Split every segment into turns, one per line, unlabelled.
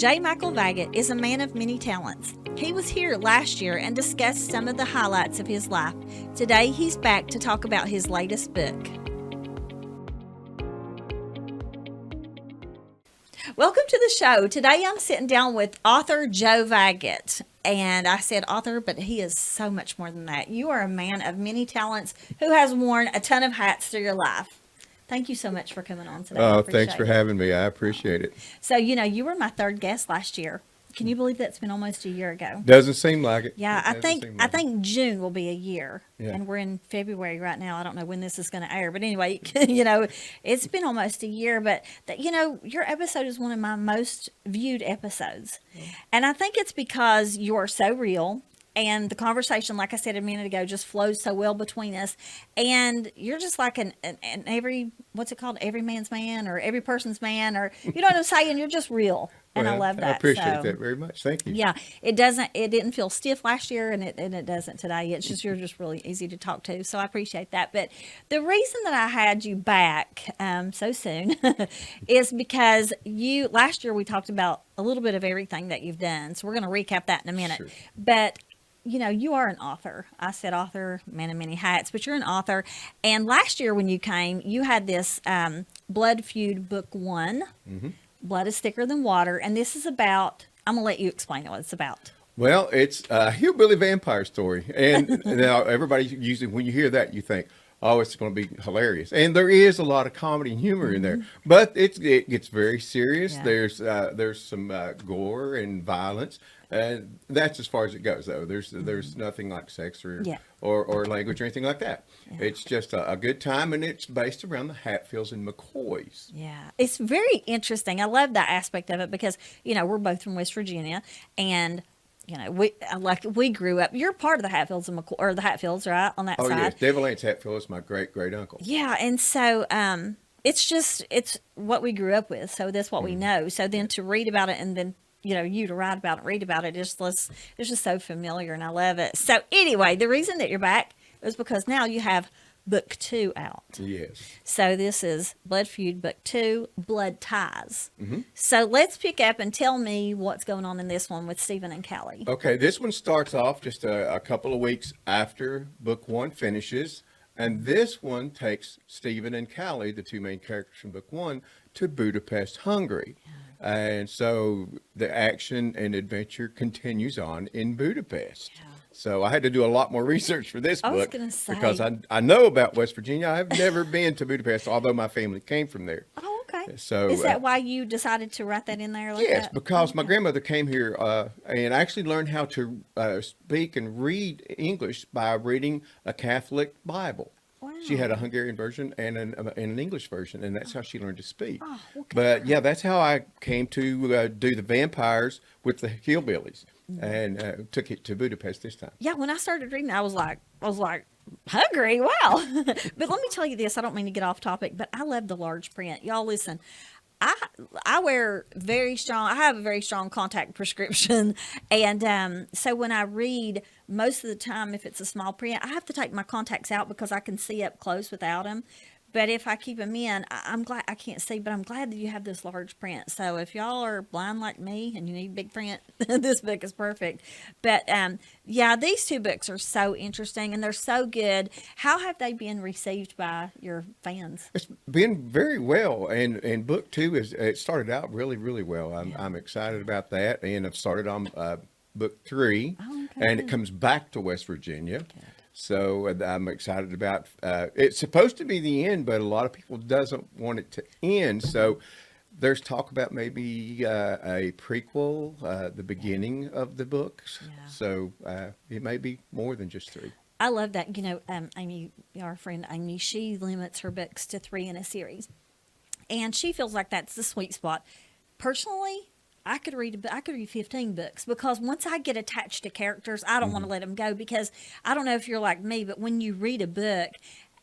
J. Michael Vagott is a man of many talents. He was here last year and discussed some of the highlights of his life. Today, he's back to talk about his latest book. Welcome to the show. Today, I'm sitting down with author Joe Vagott. And I said author, but he is so much more than that. You are a man of many talents who has worn a ton of hats through your life. Thank you so much for coming on today.
Oh, thanks for having me. I appreciate it.
So, you were my third guest last year. Can you believe that's been almost a year ago?
Doesn't seem like it.
Yeah, I think June will be a year.
Yeah.
And we're in February right now. I don't know when this is going to air, but anyway, it's been almost a year, but your episode is one of my most viewed episodes. And I think it's because you're so real. And the conversation, like I said a minute ago, just flows so well between us. And you're just like an every man's man or every person's man, or you know what I'm saying? You're just real. And I love that.
I appreciate that very much. Thank you.
Yeah, it didn't feel stiff last year, and it doesn't today. It's just, you're just really easy to talk to. So I appreciate that. But the reason that I had you back so soon is because last year we talked about a little bit of everything that you've done. So we're going to recap that in a minute.
Sure.
But you are an author. I said author, man of many hats, but you're an author. And last year when you came, you had this Blood Feud book 1. Mm-hmm. Blood is Thicker Than Water. And this is about, I'm going to let you explain what it's about.
Well, it's a hillbilly vampire story. And now everybody usually, when you hear that, you think, oh, it's going to be hilarious. And there is a lot of comedy and humor in there. But it gets very serious. Yeah. There's some gore and violence. And that's as far as it goes, though. There's nothing like sex or language or anything like that. Yeah. It's just a good time, and it's based around the Hatfields and McCoys.
Yeah, it's very interesting. I love that aspect of it because, we're both from West Virginia, and we grew up. You're part of the Hatfields and or the Hatfields, right, on that side? Oh,
yes. Devil Lance Hatfield is my great uncle.
Yeah, and so it's what we grew up with, so that's what we know. So then to read about it and then you to write about it, read about it, it's just so familiar, and I love it. So anyway, the reason that you're back is because now you have book 2 out.
Yes.
So this is Blood Feud book 2, Blood Ties.
Mm-hmm.
So let's pick up and tell me what's going on in this one with Stephen and Callie.
Okay, this one starts off just a couple of weeks after book 1 finishes. And this one takes Stephen and Callie, the two main characters from book 1, to Budapest, Hungary. Yeah. And so the action and adventure continues on in Budapest. Yeah. So I had to do a lot more research for this book.
I was going to say.
Because I know about West Virginia. I have never been to Budapest, although my family came from there.
Oh, okay.
So
is that why you decided to write that in there like
yes,
that?
Because my grandmother came here and actually learned how to speak and read English by reading a Catholic Bible.
Wow.
She had a Hungarian version and an English version, and that's how she learned to speak.
Oh, okay.
But yeah, that's how I came to do the vampires with the hillbillies, and took it to Budapest this time.
Yeah, when I started reading, I was like, Hungary, wow. But let me tell you this, I don't mean to get off topic, but I love the large print. Y'all listen. I wear I have a very strong contact prescription. And so when I read, most of the time, if it's a small print, I have to take my contacts out because I can see up close without them. But if I keep them in, I'm glad I can't see, but I'm glad that you have this large print. So if y'all are blind like me and you need big print, this book is perfect. But these 2 books are so interesting and they're so good. How have they been received by your fans?
It's been very well, and book 2 it started out really, really well. I'm excited about that, and I've started on book 3, and it comes back to West Virginia. Okay. So I'm excited about it's supposed to be the end, but a lot of people doesn't want it to end. So there's talk about maybe a prequel, the beginning of the books. Yeah. So it may be more than just 3.
I love that. Amy, our friend Amy, she limits her books to 3 in a series. And she feels like that's the sweet spot. Personally, I could read 15 books because once I get attached to characters, I don't want to let them go because I don't know if you're like me, but when you read a book,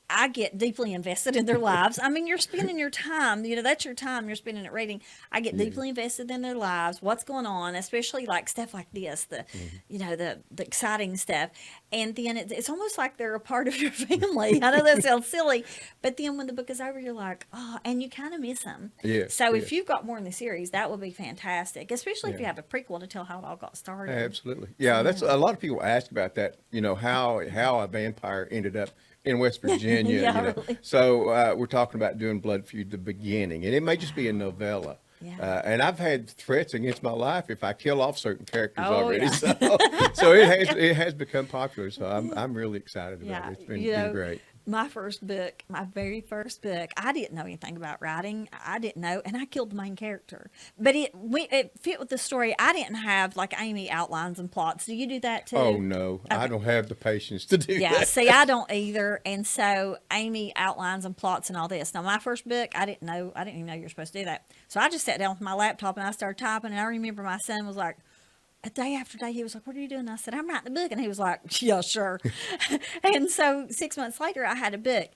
I get deeply invested in their lives. I mean, you're spending your time, that's your time you're spending it reading. I get
Yeah.
deeply invested in their lives, what's going on, especially like stuff like this,
Mhm.
the exciting stuff. And then it's almost like they're a part of your family. I know that sounds silly, but then when the book is over, you're like, oh, and you kind of miss them.
Yes,
So if
yes.
you've got more in the series, that would be fantastic, especially if
Yeah.
you have a prequel to tell how it all got started.
Absolutely.
So
Yeah, that's
yeah.
a lot of people ask about that, how a vampire ended up in West Virginia.
Yeah, really.
So we're talking about doing Blood Feud the beginning, and it may just be a novella.
Yeah.
And I've had threats against my life if I kill off certain characters
Oh,
already.
yeah.
So it has become popular. So I'm really excited about
Yeah,
it. It's been great.
my very first book, I didn't know anything about writing. I didn't know, and I killed the main character. But it fit with the story. I didn't have like Amy outlines and plots. Do you do that
Oh
too?
no, I
Okay.
don't have the patience to do
Yeah,
that.
see, I don't either. And so Amy outlines and plots and all this. Now, my first book, I didn't even know you were supposed to do that. So I just sat down with my laptop and I started typing. And I remember my son was like, a day after day, he was like, "What are you doing?" I said, "I'm writing a book." And he was like, "Yeah, sure." And so 6 months later, I had a book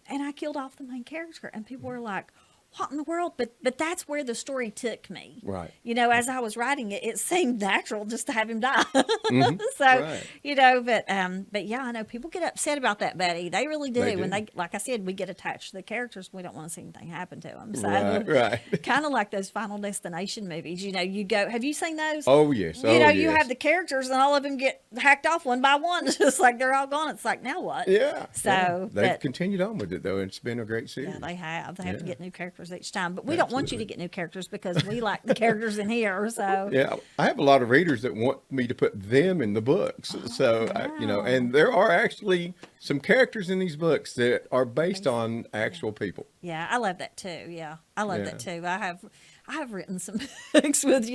and I killed off the main character. And people were like, "What in the world?" But that's where the story took me.
Right.
As I was writing it, it seemed natural just to have him die.
Hmm.
So,
Right.
but yeah, I know people get upset about that, Betty. They really do.
They
When
do.
they, like I said, we get attached to the characters. We don't want to see anything happen to them.
Right.
So,
Right.
kind of like those Final Destination movies. You go, have you seen those?
Oh yes.
You have
Yes.
the characters and all of them get hacked off one by one. It's just like they're all gone. It's like, now what?
Yeah. Yeah.
So,
They've
but
continued on with it though, and it's been a great series.
yeah, they have. They have to
Yeah.
get new characters each time. But we don't want you to
Absolutely.
get new characters because we like the characters in here. So,
Yeah, I have a lot of readers that want me to put them in the books. So,
wow.
and there are actually some characters in these books that are based on actual people.
Yeah, I love that too. Yeah, I love
Yeah.
that too. I have written some books with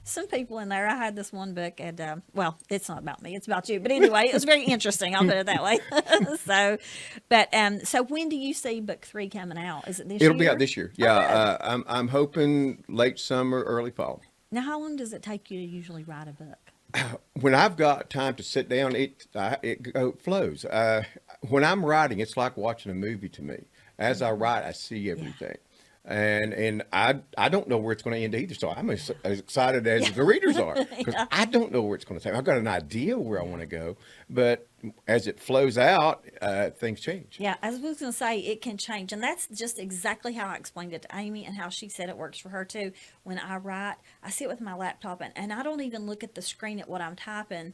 some people in there. I had this one book, and well, it's not about me; it's about you. But anyway, it was very interesting. I'll put it that way. So when do you see book 3 coming out? Is it this year?
It'll be out this year.
Oh,
Yeah,
good.
I'm hoping late summer, early fall.
Now, how long does it take you to usually write a book?
When I've got time to sit down, it flows. When I'm writing, it's like watching a movie to me. As I write, I see everything. And I don't know where it's going to end either. So I'm as excited as the readers are because
Yeah.
I don't know where it's going to take. I've got an idea where I want to go, but as it flows out, things change.
Yeah, I was going to say it can change, and that's just exactly how I explained it to Amy and how she said it works for her too. When I write, I sit with my laptop and I don't even look at the screen at what I'm typing.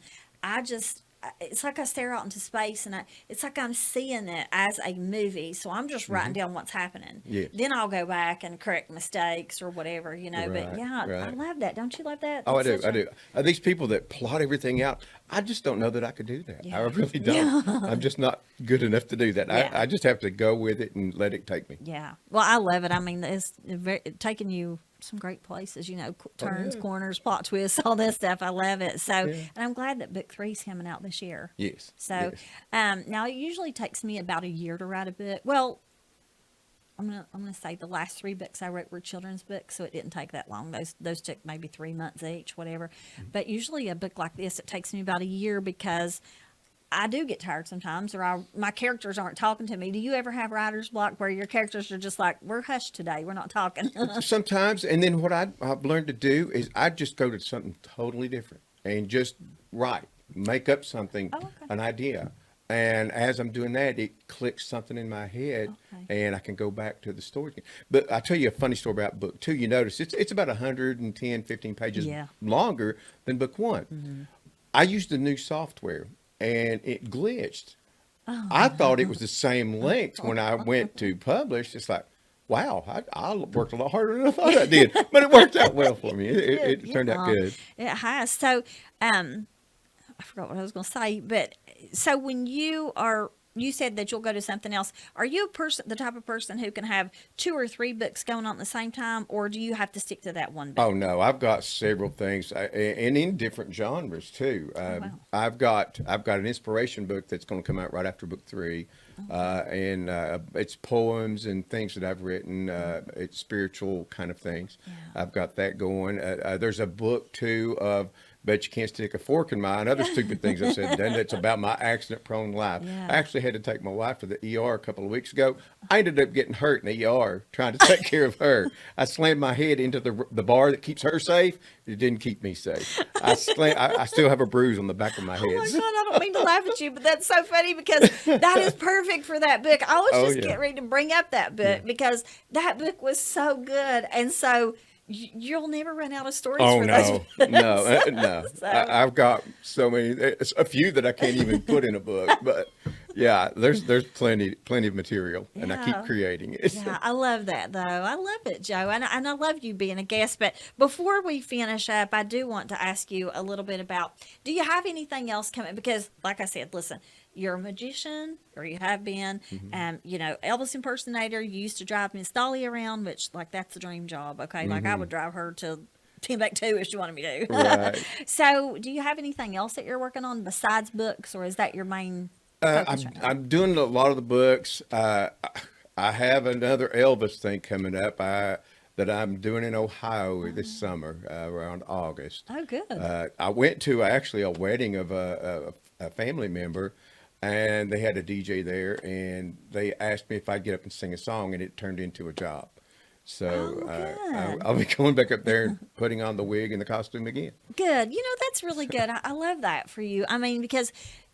It's like I stare out into space, and it's like I'm seeing it as a movie. So I'm just writing down what's happening.
Yes.
Then I'll go back and correct mistakes or whatever. But
Right,
yeah, I
right.
love that. Don't you love that?
Oh, I
That's
do.
such
I do. These people that plot everything out, I just don't know that I could do that. I really don't. I'm just not good enough to do that.
Yeah.
I just have to go with it and let it take me.
Yeah. Well, I love it. I mean, it's taking you some great places, turns,
yeah.
corners, plot twists, all this stuff. I love it. So,
Yeah.
and I'm glad that book 3 is coming out this year.
Yes.
So,
Yes.
now it usually takes me about a year to write a book. Well, I'm gonna say the last 3 books I wrote were children's books, so it didn't take that long. Those took maybe 3 months each, whatever. But usually a book like this, it takes me about a year because I do get tired sometimes, or my characters aren't talking to me. Do you ever have writer's block where your characters are just like, "We're hushed today, we're not talking"?
Sometimes, and then what I've learned to do is I just go to something totally different and just write, make up something,
Oh, okay.
an idea. And as I'm doing that, it clicks something in my head,
Okay.
and I can go back to the story. But I'll tell you a funny story about book 2. You notice it's about 110, 15 pages
Yeah.
longer than book 1. I used a new software, and it glitched. I thought it was the same length when I went to publish. It's like, wow, I worked a lot harder than I thought I did, but it worked out well for me. It turned out good.
It has. So, I forgot what I was going to say, but so when you said that you'll go to something else. Are you the type of person who can have 2 or 3 books going on at the same time, or do you have to stick to that one book?
Oh no, I've got several things, and in different genres too.
Wow.
I've got an inspiration book that's going to come out right after book 3, and it's poems and things that I've written. It's spiritual kind of things.
Yeah.
I've got that going. There's a book too of Bet you can't stick a fork in mine. Other stupid things I said. Then it's about my accident-prone life.
Yeah.
I actually had to take my wife to the ER a couple of weeks ago. I ended up getting hurt in the ER trying to take care of her. I slammed my head into the bar that keeps her safe. It didn't keep me safe. I still have a bruise on the back of my head.
Oh my God, I don't mean to laugh at you, but that's so funny because that is perfect for that book. I was
Oh,
just
yeah.
getting ready to bring up that book because that book was so good. And so you'll never run out of stories
Oh
for those
no,
books.
no!
So,
I've got so many. It's a few that I can't even put in a book, but yeah, there's plenty of material, and I keep
yeah.
creating it.
Yeah, I love that though. I love it, Joe, and I love you being a guest. But before we finish up, I do want to ask you a little bit about. Do you have anything else coming? Because, like I said, listen, you're a magician, or you have been. You know, Elvis impersonator. You used to drive Miss Dolly around, which like that's the dream job. Okay, like I would drive her to Timbuktu if she wanted me to.
Right.
So, do you have anything else that you're working on besides books, or is that your main focus right now?
I'm doing a lot of the books. I have another Elvis thing coming up. That I'm doing in Ohio this summer around August.
Oh, good.
I went to actually a wedding of a family member, and they had a DJ there, and they asked me if I'd get up and sing a song, and it turned into a job. So
Oh, good.
I'll be going back up there and putting on the wig and the costume again.
Good. You know, that's really good. I love that for you. I mean, because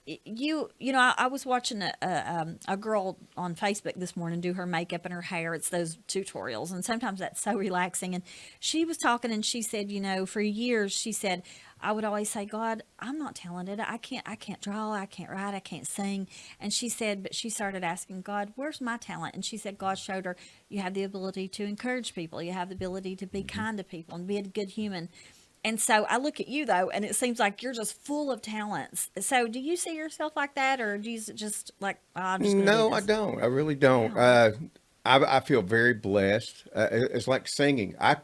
I was watching a girl on Facebook this morning do her makeup and her hair. It's those tutorials, and sometimes that's so relaxing. And she was talking, and she said, you know, for years, she said, I would always say, God, I'm not talented. I can't draw. I can't write. I can't sing. And she said, but she started asking God, where's my talent? And she said, God showed her, you have the ability to encourage people. You have the ability to be kind to people and be a good human. And so I look at you though, and it seems like you're just full of talents. So do you see yourself like that, or do you just like, oh, I'm just going to do
No,
this?
I don't. I really don't.
Wow.
I feel very blessed. It's like singing. I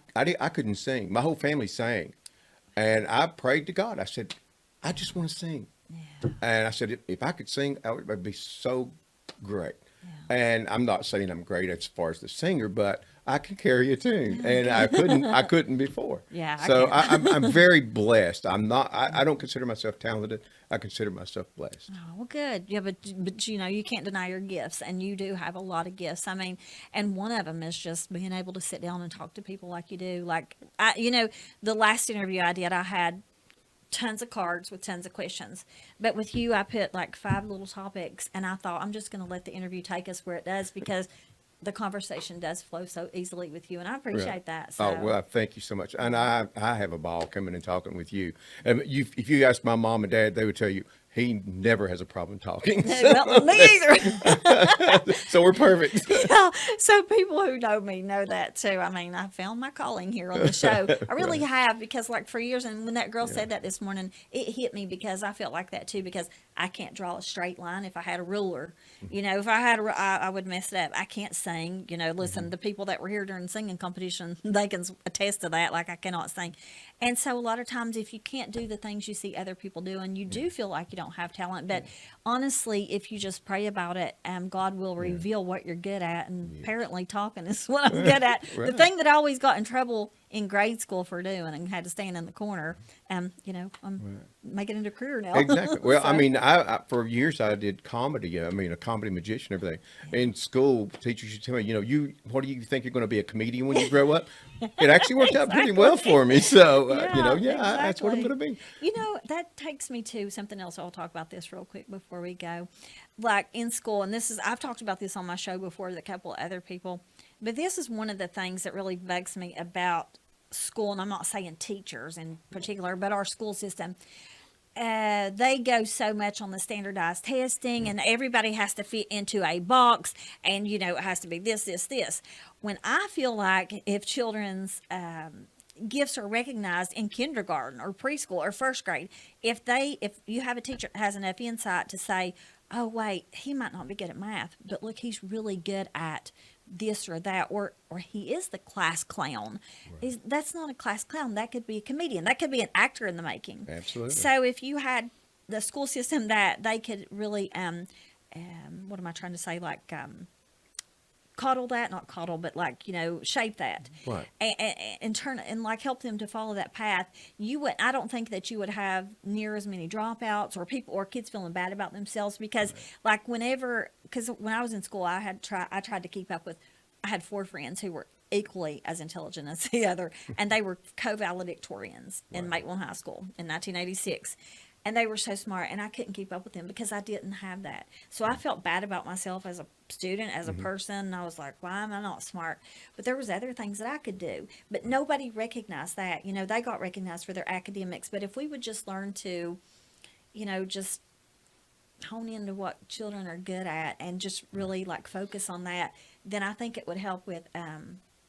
couldn't sing. My whole family sang. And I prayed to God. I said, I just want to sing.
Yeah.
And I said, if I could sing, it'd be so great.
Yeah.
And I'm not saying I'm great as far as the singer, but I can carry a tune, and I couldn't before.
Yeah, I
So
can.
I'm very blessed. I'm not. I don't consider myself talented. I consider myself blessed.
Oh, well, good. Yeah, but you know, you can't deny your gifts, and you do have a lot of gifts. I mean, and one of them is just being able to sit down and talk to people like you do. Like the last interview I did, I had tons of cards with tons of questions. But with you, I put like 5 little topics, and I thought I'm just going to let the interview take us where it does because the conversation does flow so easily with you, and I
Right.
appreciate that.
Oh,
So,
well, thank you so much. And I have a ball coming and talking with you. If you ask my mom and dad, they would tell you he never has a problem talking.
well, me either.
So we're perfect.
Yeah, so people who know me know that too. I mean, I found my calling here on the show. I really have because, like, for years, and when that girl said that this morning, it hit me because I felt like that too. Because I can't draw a straight line if I had a ruler. You know, if I had I would mess it up. I can't sing. You know, listen, the people that were here during the singing competition, they can attest to that. Like, I cannot sing, and so a lot of times, if you can't do the things you see other people doing, you do feel like you don't have talent. But honestly, if you just pray about it, God will reveal what you're good at. And apparently, talking is what I'm good at. The
Right.
thing that I always got in trouble in grade school for doing and had to stand in the corner, I'm making it a career now.
Exactly. Well, I
So,
mean, I for years I did comedy. I mean, a comedy magician, everything. In school, teachers used to tell me, what do you think you're going to be, a comedian when you grow up? It actually worked out pretty well for me. So, that's what I'm
exactly.
going to be.
You know, that takes me to something else. I'll talk about this real quick before we go. Like in school, and I've talked about this on my show before with a couple of other people, but this is one of the things that really bugs me about school, and I'm not saying teachers in particular, but our school system. They go so much on the standardized testing, and everybody has to fit into a box, and it has to be this. When I feel like if children's gifts are recognized in kindergarten or preschool or first grade, if you have a teacher that has enough insight to say, oh wait, he might not be good at math, but look, he's really good at this or that, or he is the class clown. That's not a class clown. That could be a comedian. That could be an actor in the making.
Absolutely.
So if you had the school system that they could really, what am I trying to say? Like coddle that, not coddle, but like, shape that.
Right.
And turn and like help them to follow that path. I don't think that you would have near as many dropouts or kids feeling bad about themselves because like when I was in school, I tried to keep up with, I had 4 friends who were equally as intelligent as the other, and they were co-valedictorians in Maitland High School in 1986. And they were so smart, and I couldn't keep up with them because I didn't have that. So I felt bad about myself as a student, as a person, and I was like, why am I not smart? But there was other things that I could do. But nobody recognized that. They got recognized for their academics. But if we would just learn to, just hone into what children are good at and just really, like, focus on that, then I think it would help with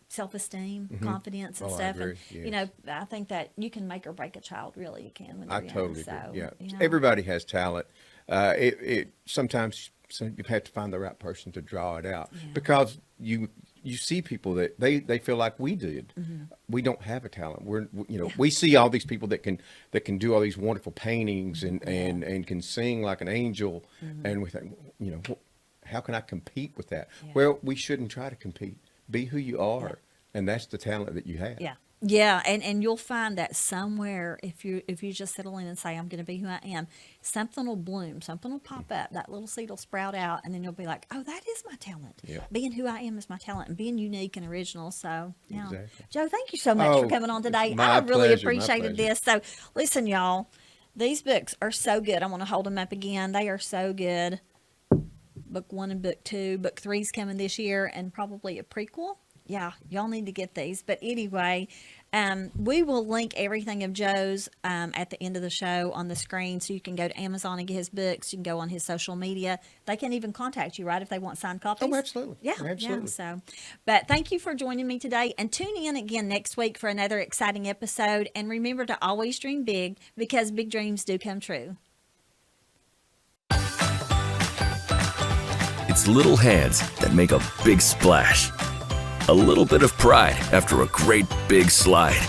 self-esteem, confidence, and stuff.
I agree. Yes.
I think that you can make or break a child. Really, you can when
I
they're young.
totally
So,
agree. Yeah. Everybody has talent. Sometimes you have to find the right person to draw it out because you see people that they feel like we did. We don't have a talent. We see all these people that can do all these wonderful paintings and can sing like an angel, and we think, how can I compete with that?
Yeah.
Well, we shouldn't try to compete. Be who you are, and that's the talent that you have.
Yeah, and you'll find that somewhere if you just settle in and say, I'm going to be who I am, something will bloom, something will pop up, that little seed will sprout out, and then you'll be like, oh, that is my talent.
Yeah.
Being who I am is my talent, and being unique and original. So,
Exactly.
Joe, thank you so much for coming on today. I really appreciated this. So, listen, y'all, these books are so good. I want to hold them up again. They are so good. Book 1 and Book 2. Book 3's coming this year, and probably a prequel. Yeah, y'all need to get these. But anyway, we will link everything of Joe's at the end of the show on the screen, so you can go to Amazon and get his books. You can go on his social media. They can even contact you, right, if they want signed copies?
Oh, absolutely.
Yeah,
absolutely.
Yeah. So, but thank you for joining me today, and tune in again next week for another exciting episode. And remember to always dream big, because big dreams do come true.
It's little hands that make a big splash. A little bit of pride after a great big slide.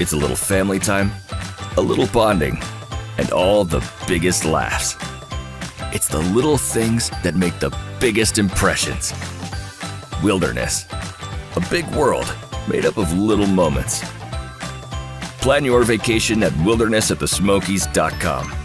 It's a little family time, a little bonding, and all the biggest laughs. It's the little things that make the biggest impressions. Wilderness, a big world made up of little moments. Plan your vacation at wildernessatthesmokies.com.